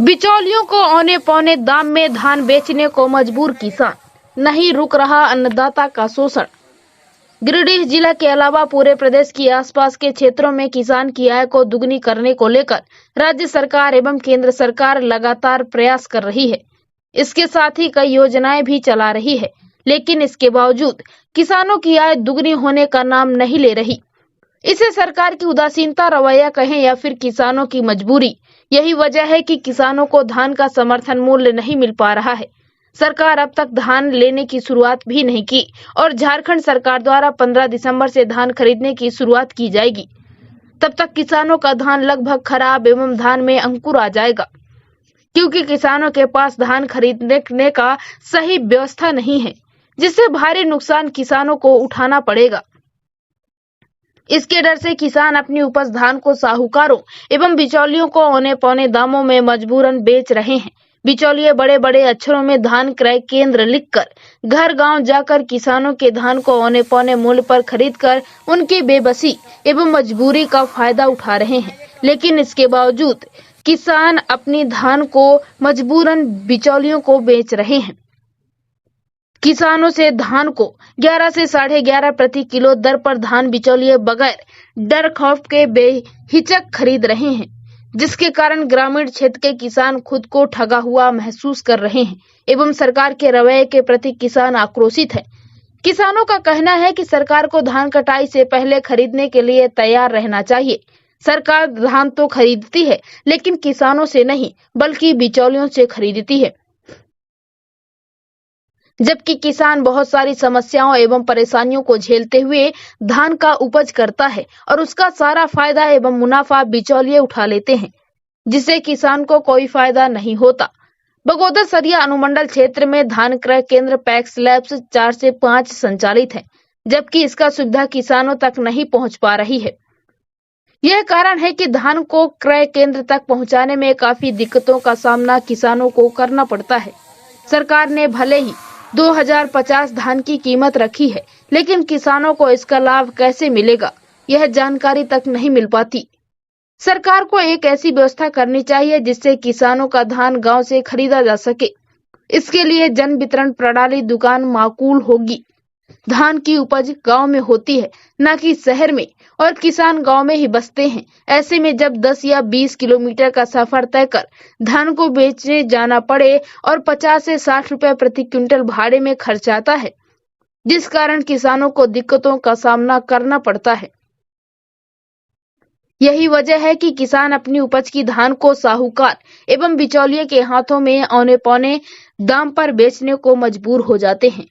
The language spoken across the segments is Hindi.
बिचौलियों को औने पौने दाम में धान बेचने को मजबूर किसान, नहीं रुक रहा अन्नदाता का शोषण। गिरिडीह जिला के अलावा पूरे प्रदेश की आसपास के क्षेत्रों में किसान की आय को दुगनी करने को लेकर राज्य सरकार एवं केंद्र सरकार लगातार प्रयास कर रही है। इसके साथ ही कई योजनाएं भी चला रही है, लेकिन इसके बावजूद किसानों की आय दुगनी होने का नाम नहीं ले रही। इसे सरकार की उदासीनता रवैया कहें या फिर किसानों की मजबूरी, यही वजह है कि किसानों को धान का समर्थन मूल्य नहीं मिल पा रहा है। सरकार अब तक धान लेने की शुरुआत भी नहीं की और झारखंड सरकार द्वारा 15 दिसंबर से धान खरीदने की शुरुआत की जाएगी। तब तक किसानों का धान लगभग खराब एवं धान में अंकुर आ जाएगा, क्योंकि किसानों के पास धान खरीदने का सही व्यवस्था नहीं है, जिससे भारी नुकसान किसानों को उठाना पड़ेगा। इसके डर से किसान अपनी उपज धान को साहूकारों एवं बिचौलियों को औने पौने दामों में मजबूरन बेच रहे हैं। बिचौलिए बड़े बड़े अक्षरों में धान क्रय केंद्र लिखकर घर गांव जाकर किसानों के धान को औने पौने मूल्य पर खरीदकर उनकी बेबसी एवं मजबूरी का फायदा उठा रहे हैं। लेकिन इसके बावजूद किसान अपनी धान को मजबूरन बिचौलियों को बेच रहे हैं। किसानों से धान को 11 से 11.5 प्रति किलो दर पर धान बिचौलिए बगैर डर खौफ के बेहिचक खरीद रहे हैं, जिसके कारण ग्रामीण क्षेत्र के किसान खुद को ठगा हुआ महसूस कर रहे हैं एवं सरकार के रवैये के प्रति किसान आक्रोशित है। किसानों का कहना है कि सरकार को धान कटाई से पहले खरीदने के लिए तैयार रहना चाहिए। सरकार धान तो खरीदती है, लेकिन किसानों से नहीं बल्कि बिचौलियों से खरीदती है, जबकि किसान बहुत सारी समस्याओं एवं परेशानियों को झेलते हुए धान का उपज करता है और उसका सारा फायदा एवं मुनाफा बिचौलिए उठा लेते हैं, जिससे किसान को कोई फायदा नहीं होता। बगोदर सरिया अनुमंडल क्षेत्र में धान क्रय केंद्र पैक्स लैब्स 4 से 5 संचालित है, जबकि इसका सुविधा किसानों तक नहीं पहुंच पा रही है। यह कारण है कि धान को क्रय केंद्र तक पहुंचाने में काफी दिक्कतों का सामना किसानों को करना पड़ता है। सरकार ने भले ही 2050 धान की कीमत रखी है, लेकिन किसानों को इसका लाभ कैसे मिलेगा, यह जानकारी तक नहीं मिल पाती। सरकार को एक ऐसी व्यवस्था करनी चाहिए जिससे किसानों का धान गांव से खरीदा जा सके। इसके लिए जन वितरण प्रणाली दुकान माकूल होगी। धान की उपज गांव में होती है, न कि शहर में, और किसान गांव में ही बसते हैं। ऐसे में जब 10 या 20 किलोमीटर का सफर तय कर धान को बेचने जाना पड़े और 50 से 60 रुपए प्रति क्विंटल भाड़े में खर्च आता है, जिस कारण किसानों को दिक्कतों का सामना करना पड़ता है। यही वजह है कि किसान अपनी उपज की धान को साहूकार एवं बिचौलिए के हाथों में औने पौने दाम पर बेचने को मजबूर हो जाते हैं।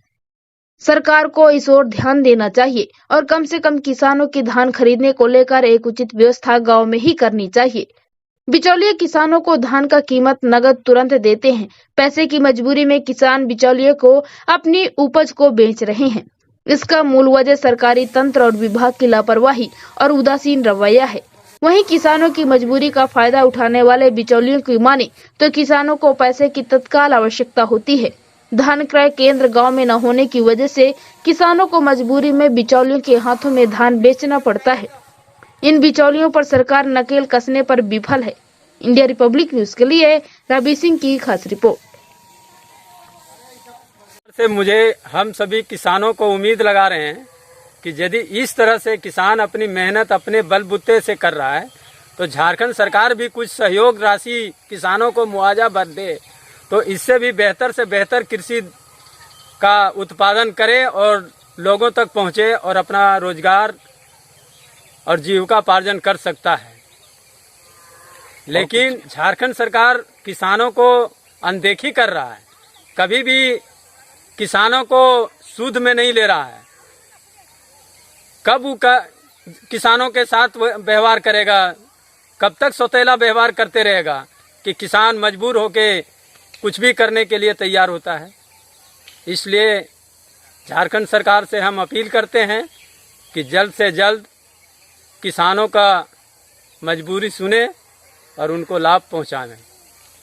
सरकार को इस ओर ध्यान देना चाहिए और कम से कम किसानों की धान खरीदने को लेकर एक उचित व्यवस्था गांव में ही करनी चाहिए। बिचौलिए किसानों को धान का कीमत नगद तुरंत देते हैं। पैसे की मजबूरी में किसान बिचौलिए को अपनी उपज को बेच रहे हैं। इसका मूल वजह सरकारी तंत्र और विभाग की लापरवाही और उदासीन रवैया है। वहीं किसानों की मजबूरी का फायदा उठाने वाले बिचौलियों की माने तो किसानों को पैसे की तत्काल आवश्यकता होती है। धान क्रय केंद्र गांव में न होने की वजह से किसानों को मजबूरी में बिचौलियों के हाथों में धान बेचना पड़ता है। इन बिचौलियों पर सरकार नकेल कसने पर विफल है। इंडिया रिपब्लिक न्यूज के लिए रवि सिंह की खास रिपोर्ट। हम सभी किसानों को उम्मीद लगा रहे हैं कि यदि इस तरह से किसान अपनी मेहनत अपने बलबूते से कर रहा है, तो झारखंड सरकार भी कुछ सहयोग राशि किसानों को मुआवजा भर दे, तो इससे भी बेहतर से बेहतर कृषि का उत्पादन करे और लोगों तक पहुंचे और अपना रोजगार और जीविकापार्जन कर सकता है। लेकिन झारखंड सरकार किसानों को अनदेखी कर रहा है, कभी भी किसानों को सूद में नहीं ले रहा है। कब किसानों के साथ व्यवहार करेगा, कब तक सौतेला व्यवहार करते रहेगा कि किसान मजबूर होके कुछ भी करने के लिए तैयार होता है। इसलिए झारखंड सरकार से हम अपील करते हैं कि जल्द से जल्द किसानों का मजबूरी सुने और उनको लाभ पहुंचाएं।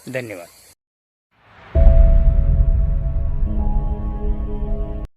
धन्यवाद।